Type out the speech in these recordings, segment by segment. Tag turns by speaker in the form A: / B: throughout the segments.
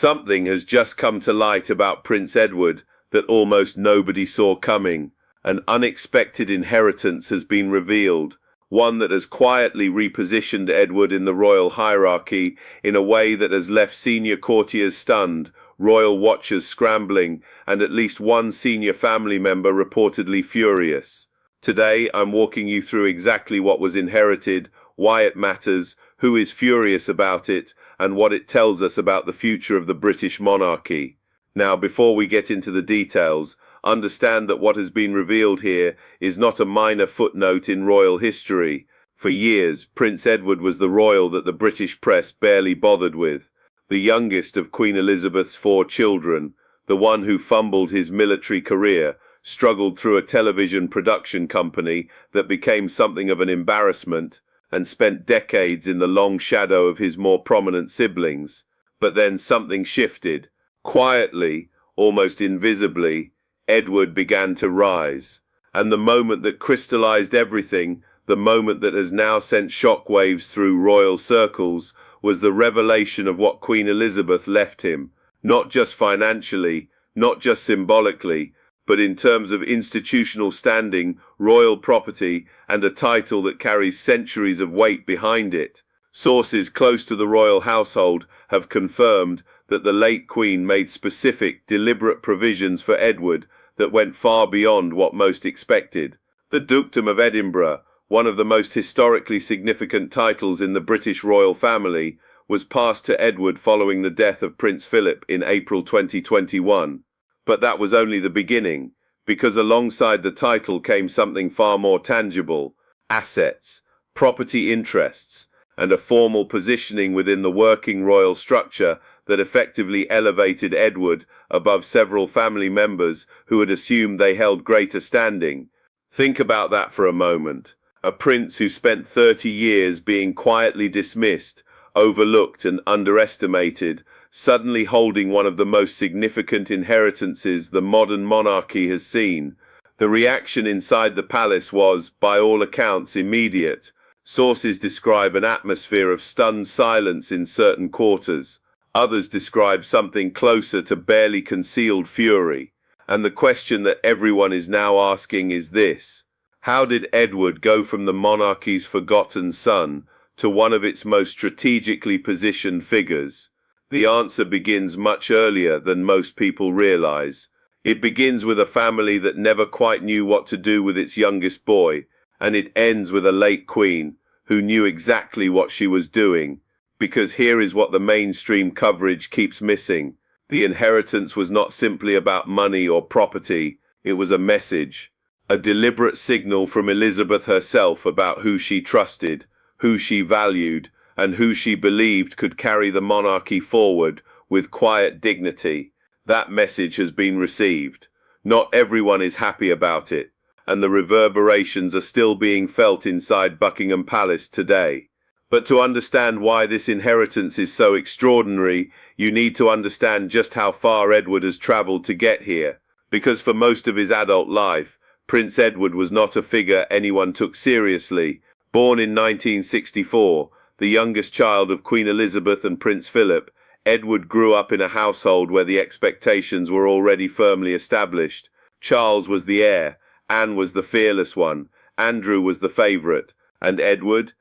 A: Something has just come to light about Prince Edward that almost nobody saw coming. An unexpected inheritance has been revealed, one that has quietly repositioned Edward in the royal hierarchy in a way that has left senior courtiers stunned, royal watchers scrambling, and at least one senior family member reportedly furious. Today, I'm walking you through exactly what was inherited, why it matters, who is furious about it, and what it tells us about the future of the British monarchy. Now, before we get into the details, understand that what has been revealed here is not a minor footnote in royal history. For years, Prince Edward was the royal that the British press barely bothered with, the youngest of Queen Elizabeth's 4 children, the one who fumbled his military career, struggled through a television production company that became something of an embarrassment, and spent decades in the long shadow of his more prominent siblings. But then something shifted. Quietly, almost invisibly, Edward began to rise. And the moment that crystallized everything, the moment that has now sent shockwaves through royal circles, was the revelation of what Queen Elizabeth left him, not just financially, not just symbolically, but in terms of institutional standing, royal property, and a title that carries centuries of weight behind it. Sources close to the royal household have confirmed that the late Queen made specific, deliberate provisions for Edward that went far beyond what most expected. The Dukedom of Edinburgh, one of the most historically significant titles in the British royal family, was passed to Edward following the death of Prince Philip in April 2021. But that was only the beginning, because alongside the title came something far more tangible: assets, property interests, and a formal positioning within the working royal structure that effectively elevated Edward above several family members who had assumed they held greater standing. Think about that for a moment. A prince who spent 30 years being quietly dismissed, overlooked and underestimated, suddenly holding one of the most significant inheritances the modern monarchy has seen. The reaction inside the palace was, by all accounts, immediate. Sources describe an atmosphere of stunned silence in certain quarters. Others describe something closer to barely concealed fury. And the question that everyone is now asking is this: how did Edward go from the monarchy's forgotten son to one of its most strategically positioned figures? The answer begins much earlier than most people realize. It begins with a family that never quite knew what to do with its youngest boy, and it ends with a late queen who knew exactly what she was doing. Because here is what the mainstream coverage keeps missing. The inheritance was not simply about money or property, it was a message, a deliberate signal from Elizabeth herself about who she trusted, who she valued, and who she believed could carry the monarchy forward with quiet dignity. That message has been received. Not everyone is happy about it, and the reverberations are still being felt inside Buckingham Palace today. But to understand why this inheritance is so extraordinary, you need to understand just how far Edward has travelled to get here. Because for most of his adult life, Prince Edward was not a figure anyone took seriously. Born in 1964, the youngest child of Queen Elizabeth and Prince Philip, Edward grew up in a household where the expectations were already firmly established. Charles was the heir, Anne was the fearless one, Andrew was the favourite, and Edward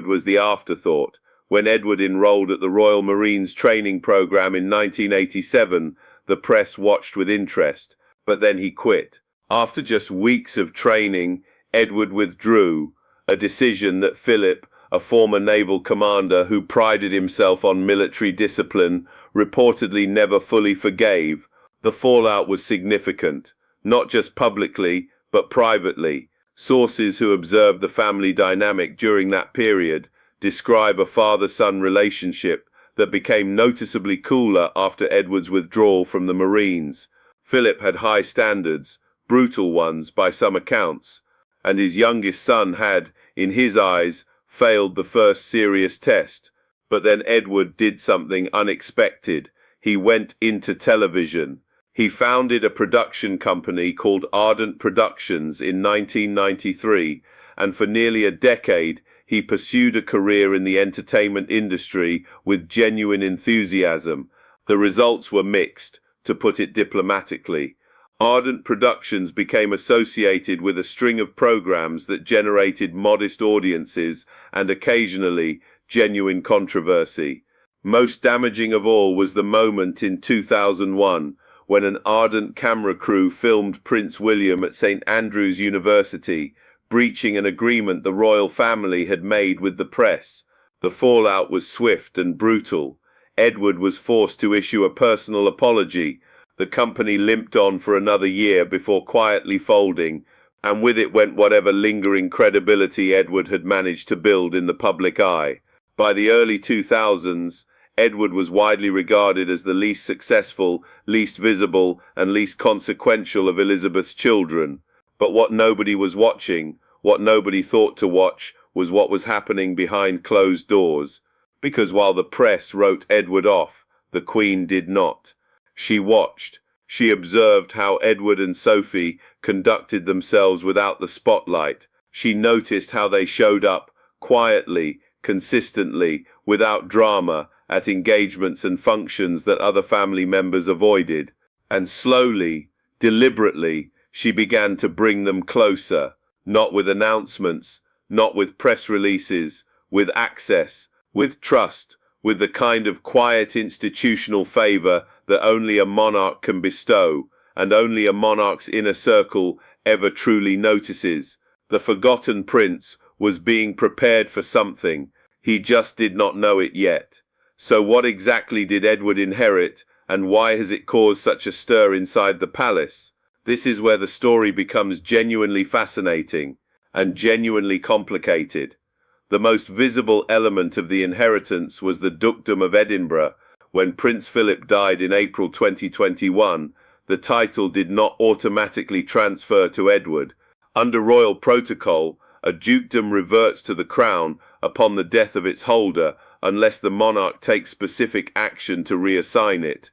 A: was the afterthought. When Edward enrolled at the Royal Marines training programme in 1987, the press watched with interest, but then he quit. After just weeks of training, Edward withdrew, a decision that Philip, a former naval commander who prided himself on military discipline, reportedly never fully forgave. The fallout was significant, not just publicly, but privately. Sources who observed the family dynamic during that period describe a father-son relationship that became noticeably cooler after Edward's withdrawal from the Marines. Philip had high standards, brutal ones by some accounts, and his youngest son had, in his eyes, failed the first serious test. But then Edward did something unexpected. He went into television. He founded a production company called Ardent Productions in 1993, and for nearly a decade he pursued a career in the entertainment industry with genuine enthusiasm. The results were mixed, to put it diplomatically. Ardent Productions became associated with a string of programs that generated modest audiences and occasionally genuine controversy. Most damaging of all was the moment in 2001 when an Ardent camera crew filmed Prince William at St. Andrews University, breaching an agreement the royal family had made with the press. The fallout was swift and brutal. Edward was forced to issue a personal apology. The company limped on for another year before quietly folding, and with it went whatever lingering credibility Edward had managed to build in the public eye. By the early 2000s, Edward was widely regarded as the least successful, least visible, and least consequential of Elizabeth's children. But what nobody was watching, what nobody thought to watch, was what was happening behind closed doors. Because while the press wrote Edward off, the Queen did not. She watched. She observed how Edward and Sophie conducted themselves without the spotlight. She noticed how they showed up, quietly, consistently, without drama, at engagements and functions that other family members avoided. And slowly, deliberately, she began to bring them closer, not with announcements, not with press releases, with access, with trust, with the kind of quiet institutional favor that only a monarch can bestow, and only a monarch's inner circle ever truly notices. The forgotten prince was being prepared for something. He just did not know it yet. So what exactly did Edward inherit, and why has it caused such a stir inside the palace? This is where the story becomes genuinely fascinating and genuinely complicated. The most visible element of the inheritance was the Dukedom of Edinburgh. When Prince Philip died in April 2021, the title did not automatically transfer to Edward. Under royal protocol, a dukedom reverts to the crown upon the death of its holder, unless the monarch takes specific action to reassign it.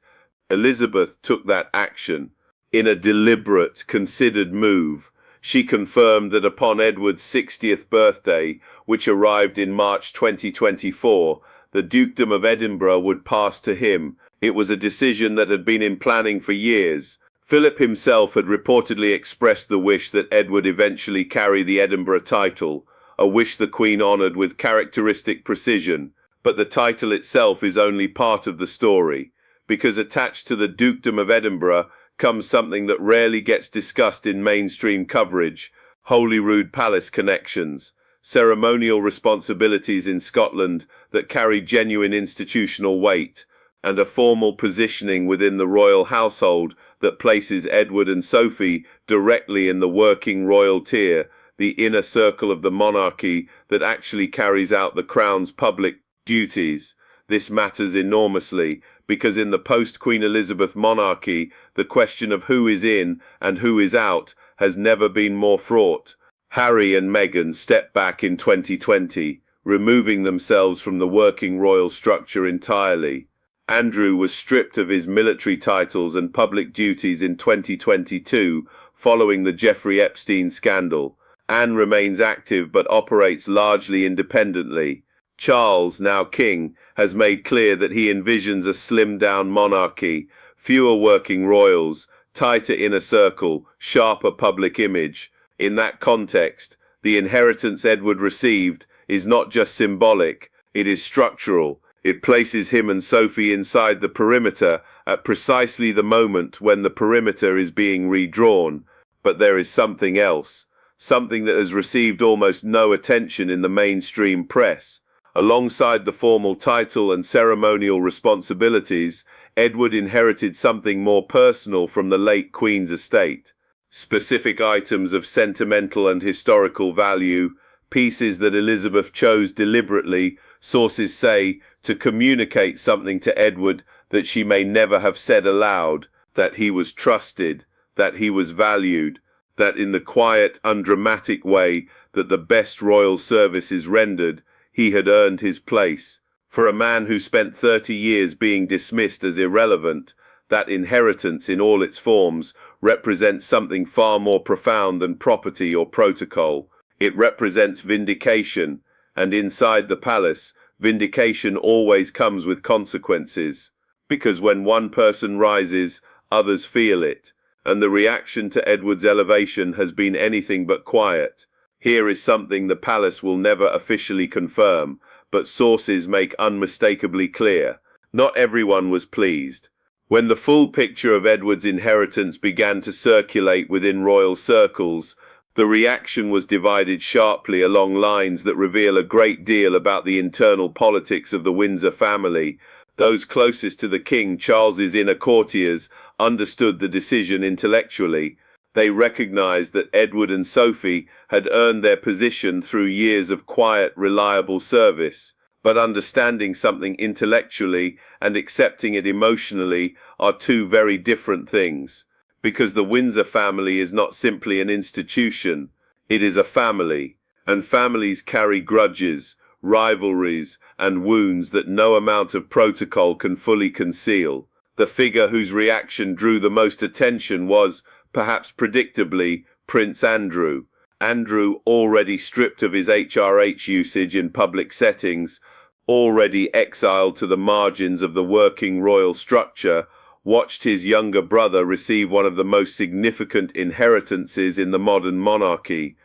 A: Elizabeth took that action. In a deliberate, considered move, she confirmed that upon Edward's 60th birthday, which arrived in March 2024, the Dukedom of Edinburgh would pass to him. It was a decision that had been in planning for years. Philip himself had reportedly expressed the wish that Edward eventually carry the Edinburgh title, a wish the Queen honoured with characteristic precision. But the title itself is only part of the story, because attached to the Dukedom of Edinburgh comes something that rarely gets discussed in mainstream coverage: Holyrood Palace connections, ceremonial responsibilities in Scotland that carry genuine institutional weight, and a formal positioning within the royal household that places Edward and Sophie directly in the working royal tier, the inner circle of the monarchy that actually carries out the crown's public duties. This matters enormously because in the post-Queen Elizabeth monarchy, the question of who is in and who is out has never been more fraught. Harry and Meghan stepped back in 2020, removing themselves from the working royal structure entirely. Andrew was stripped of his military titles and public duties in 2022 following the Jeffrey Epstein scandal. Anne remains active but operates largely independently. Charles, now king, has made clear that he envisions a slimmed-down monarchy, fewer working royals, tighter inner circle, sharper public image. In that context, the inheritance Edward received is not just symbolic, it is structural. It places him and Sophie inside the perimeter at precisely the moment when the perimeter is being redrawn. But there is something else, something that has received almost no attention in the mainstream press. Alongside the formal title and ceremonial responsibilities, Edward inherited something more personal from the late Queen's estate. Specific items of sentimental and historical value, pieces that Elizabeth chose deliberately, sources say, to communicate something to Edward that she may never have said aloud, that he was trusted, that he was valued, that in the quiet, undramatic way that the best royal service is rendered, he had earned his place. For a man who spent 30 years being dismissed as irrelevant, that inheritance in all its forms represents something far more profound than property or protocol. It represents vindication, and inside the palace, vindication always comes with consequences. because when one person rises, others feel it, and the reaction to Edward's elevation has been anything but quiet. Here is something the palace will never officially confirm, but sources make unmistakably clear. Not everyone was pleased. When the full picture of Edward's inheritance began to circulate within royal circles, the reaction was divided sharply along lines that reveal a great deal about the internal politics of the Windsor family. Those closest to the king, Charles's inner courtiers, understood the decision intellectually. They recognized that Edward and Sophie had earned their position through years of quiet, reliable service. But understanding something intellectually and accepting it emotionally are two very different things. Because the Windsor family is not simply an institution, it is a family, and families carry grudges, rivalries, and wounds that no amount of protocol can fully conceal. The figure whose reaction drew the most attention was, perhaps predictably, Prince Andrew. Andrew, already stripped of his HRH usage in public settings, already exiled to the margins of the working royal structure, watched his younger brother receive one of the most significant inheritances in the modern monarchy.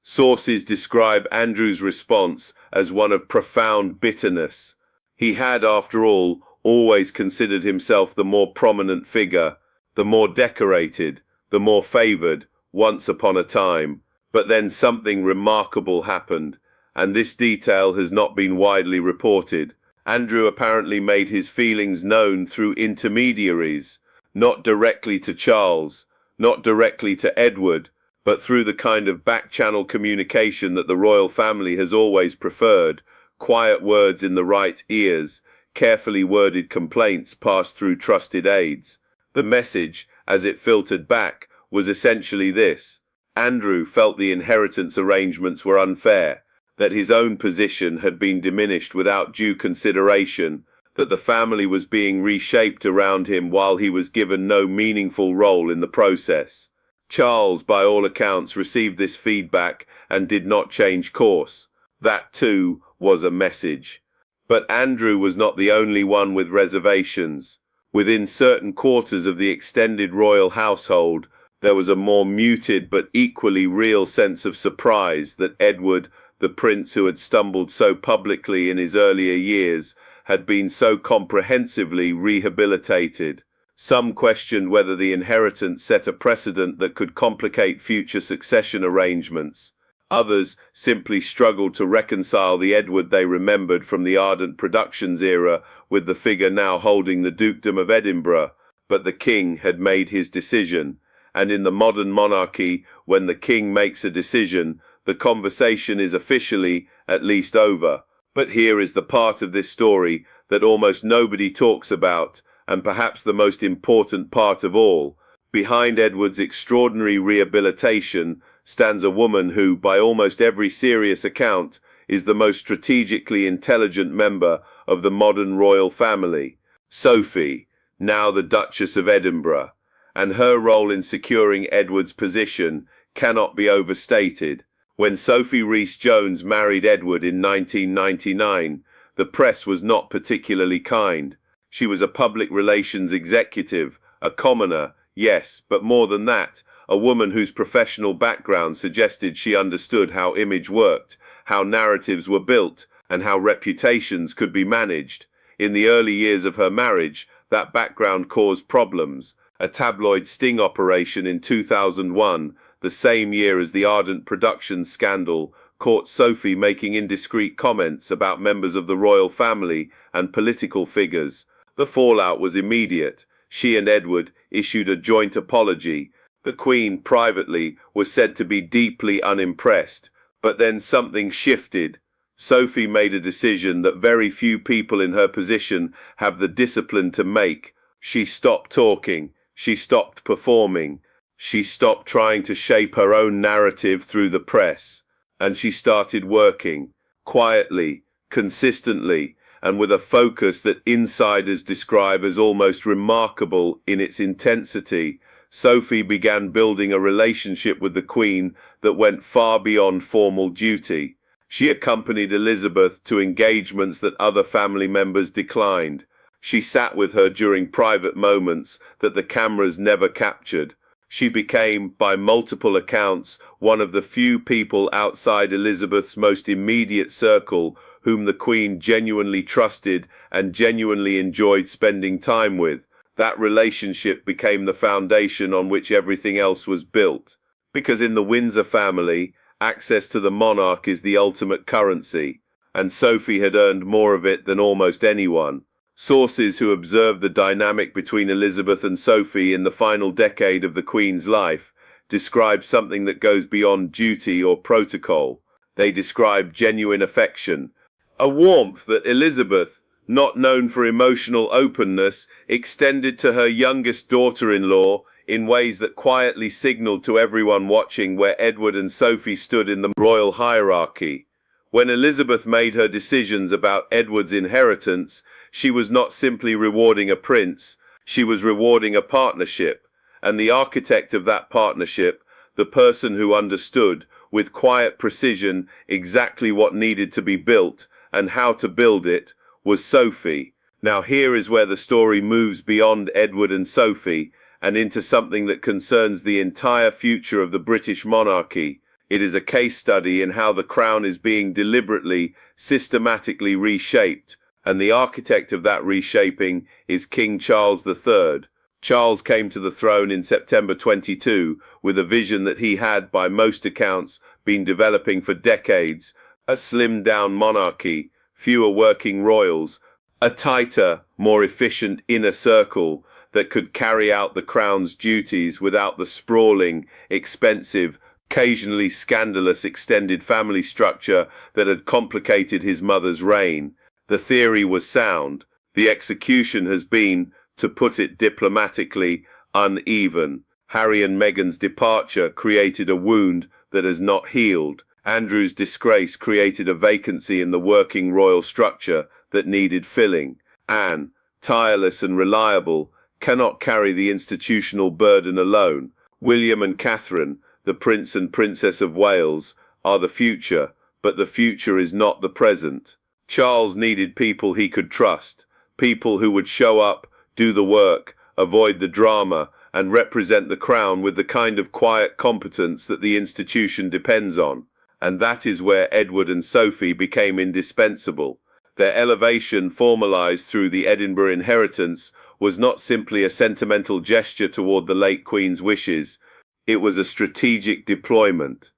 A: Sources describe Andrew's response as one of profound bitterness. He had, after all, always considered himself the more prominent figure, the more decorated, the more favoured, once upon a time. But then something remarkable happened, and this detail has not been widely reported. Andrew apparently made his feelings known through intermediaries, not directly to Charles, not directly to Edward, but through the kind of back-channel communication that the royal family has always preferred, quiet words in the right ears, carefully worded complaints passed through trusted aides. The message, as it filtered back, was essentially this: Andrew felt the inheritance arrangements were unfair, that his own position had been diminished without due consideration, that the family was being reshaped around him while he was given no meaningful role in the process. Charles, by all accounts, received this feedback and did not change course. That, too, was a message. But Andrew was not the only one with reservations. Within certain quarters of the extended royal household, there was a more muted but equally real sense of surprise that Edward, the prince who had stumbled so publicly in his earlier years, had been so comprehensively rehabilitated. Some questioned whether the inheritance set a precedent that could complicate future succession arrangements. Others simply struggled to reconcile the Edward they remembered from the ardent productions era with the figure now holding the dukedom of Edinburgh. But the king had made his decision, and in the modern monarchy, when the king makes a decision, the conversation is officially, at least, over. But here is the part of this story that almost nobody talks about, and perhaps the most important part of all. Behind Edward's extraordinary rehabilitation stands a woman who, by almost every serious account, is the most strategically intelligent member of the modern royal family. Sophie, now the Duchess of Edinburgh, and her role in securing Edward's position cannot be overstated. When Sophie Rhys-Jones married Edward in 1999, the press was not particularly kind. She was a public relations executive, a commoner, yes, but more than that, a woman whose professional background suggested she understood how image worked, how narratives were built, and how reputations could be managed. In the early years of her marriage, that background caused problems. A tabloid sting operation in 2001, the same year as the Ardent Productions scandal, caught Sophie making indiscreet comments about members of the royal family and political figures. The fallout was immediate. She and Edward issued a joint apology. The Queen, privately, was said to be deeply unimpressed. But then something shifted. Sophie made a decision that very few people in her position have the discipline to make. She stopped talking. She stopped performing. She stopped trying to shape her own narrative through the press. And she started working, quietly, consistently, and with a focus that insiders describe as almost remarkable in its intensity. Sophie began building a relationship with the Queen that went far beyond formal duty. She accompanied Elizabeth to engagements that other family members declined. She sat with her during private moments that the cameras never captured. She became, by multiple accounts, one of the few people outside Elizabeth's most immediate circle whom the Queen genuinely trusted and genuinely enjoyed spending time with. That relationship became the foundation on which everything else was built. Because in the Windsor family, access to the monarch is the ultimate currency, and Sophie had earned more of it than almost anyone. Sources who observed the dynamic between Elizabeth and Sophie in the final decade of the Queen's life describe something that goes beyond duty or protocol. They describe genuine affection, a warmth that Elizabeth, not known for emotional openness, extended to her youngest daughter-in-law in ways that quietly signaled to everyone watching where Edward and Sophie stood in the royal hierarchy. When Elizabeth made her decisions about Edward's inheritance, she was not simply rewarding a prince, she was rewarding a partnership, and the architect of that partnership, the person who understood, with quiet precision, exactly what needed to be built and how to build it, was Sophie. Now here is where the story moves beyond Edward and Sophie and into something that concerns the entire future of the British monarchy. It is a case study in how the crown is being deliberately, systematically reshaped, and the architect of that reshaping is King Charles III. Charles came to the throne in September 22 with a vision that he had, by most accounts, been developing for decades: a slimmed-down monarchy, fewer working royals, a tighter, more efficient inner circle that could carry out the crown's duties without the sprawling, expensive, occasionally scandalous extended family structure that had complicated his mother's reign. The theory was sound. The execution has been, to put it diplomatically, uneven. Harry and Meghan's departure created a wound that has not healed. Andrew's disgrace created a vacancy in the working royal structure that needed filling. Anne, tireless and reliable, cannot carry the institutional burden alone. William and Catherine, the Prince and Princess of Wales, are the future, but the future is not the present. Charles needed people he could trust, people who would show up, do the work, avoid the drama, and represent the crown with the kind of quiet competence that the institution depends on. And that is where Edward and Sophie became indispensable. Their elevation, formalized through the Edinburgh inheritance, was not simply a sentimental gesture toward the late Queen's wishes. It was a strategic deployment.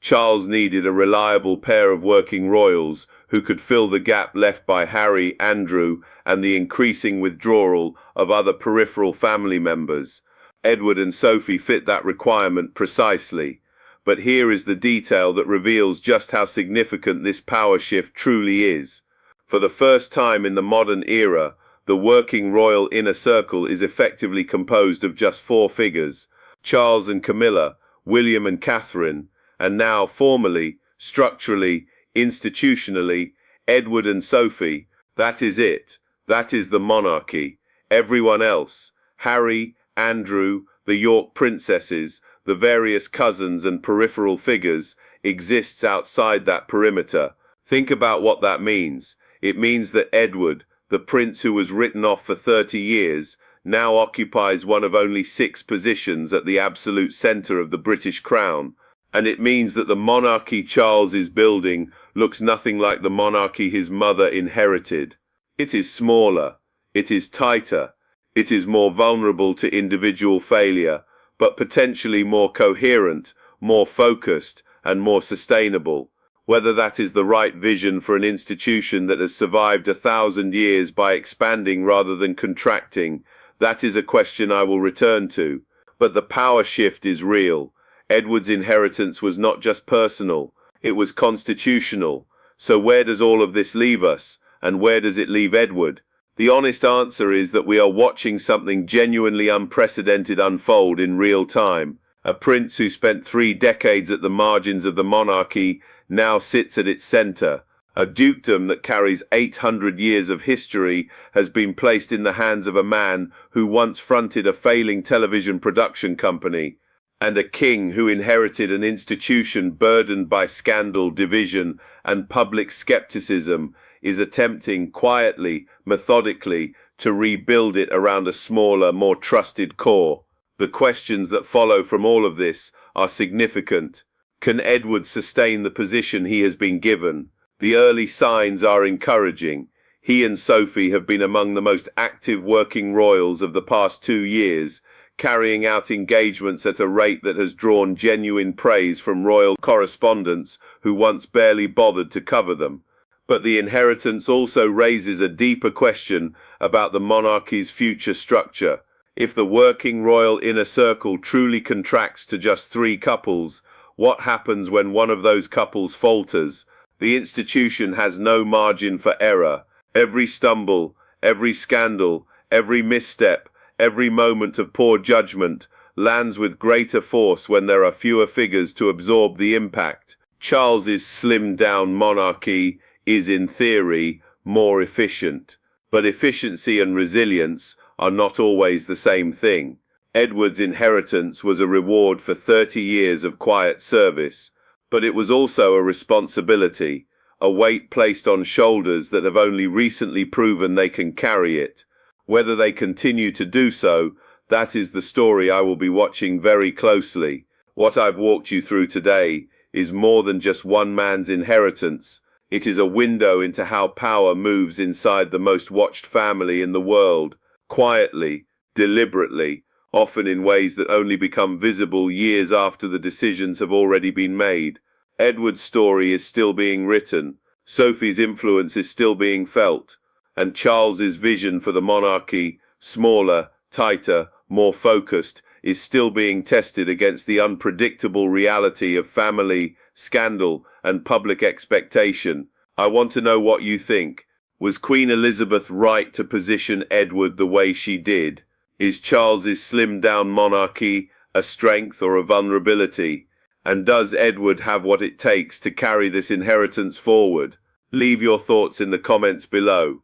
A: Charles needed a reliable pair of working royals who could fill the gap left by Harry, Andrew, and the increasing withdrawal of other peripheral family members. Edward and Sophie fit that requirement precisely. But here is the detail that reveals just how significant this power shift truly is. For the first time in the modern era, the working royal inner circle is effectively composed of just four figures: Charles and Camilla, William and Catherine, and now formally, structurally, institutionally, Edward and Sophie. That is it. That is the monarchy. Everyone else, Harry, Andrew, the York princesses, the various cousins and peripheral figures, exists outside that perimeter. Think about what that means. It means that Edward, the prince who was written off for 30 years, now occupies one of only 6 positions at the absolute centre of the British crown. And it means that the monarchy Charles is building looks nothing like the monarchy his mother inherited. It is smaller, it is tighter, it is more vulnerable to individual failure, but potentially more coherent, more focused, and more sustainable. Whether that is the right vision for an institution that has survived 1,000 years by expanding rather than contracting, that is a question I will return to. But the power shift is real. Edward's inheritance was not just personal, it was constitutional. So where does all of this leave us, and where does it leave Edward? The honest answer is that we are watching something genuinely unprecedented unfold in real time. A prince who spent 3 decades at the margins of the monarchy now sits at its centre. A dukedom that carries 800 years of history has been placed in the hands of a man who once fronted a failing television production company. And a king who inherited an institution burdened by scandal, division, and public skepticism is attempting quietly, methodically, to rebuild it around a smaller, more trusted core. The questions that follow from all of this are significant. Can Edward sustain the position he has been given? The early signs are encouraging. He and Sophie have been among the most active working royals of the past 2 years, carrying out engagements at a rate that has drawn genuine praise from royal correspondents who once barely bothered to cover them. But the inheritance also raises a deeper question about the monarchy's future structure. If the working royal inner circle truly contracts to just 3 couples, what happens when one of those couples falters? The institution has no margin for error. Every stumble, every scandal, every misstep, every moment of poor judgment lands with greater force when there are fewer figures to absorb the impact. Charles's slimmed-down monarchy is, in theory, more efficient. But efficiency and resilience are not always the same thing. Edward's inheritance was a reward for 30 years of quiet service, but it was also a responsibility, a weight placed on shoulders that have only recently proven they can carry it. Whether they continue to do so, that is the story I will be watching very closely. What I've walked you through today is more than just one man's inheritance. It is a window into how power moves inside the most watched family in the world, quietly, deliberately, often in ways that only become visible years after the decisions have already been made. Edward's story is still being written, Sophie's influence is still being felt, and Charles's vision for the monarchy, smaller, tighter, more focused, is still being tested against the unpredictable reality of family, scandal, and public expectation. I want to know what you think. Was Queen Elizabeth right to position Edward the way she did? Is Charles's slimmed-down monarchy a strength or a vulnerability? And does Edward have what it takes to carry this inheritance forward? Leave your thoughts in the comments below.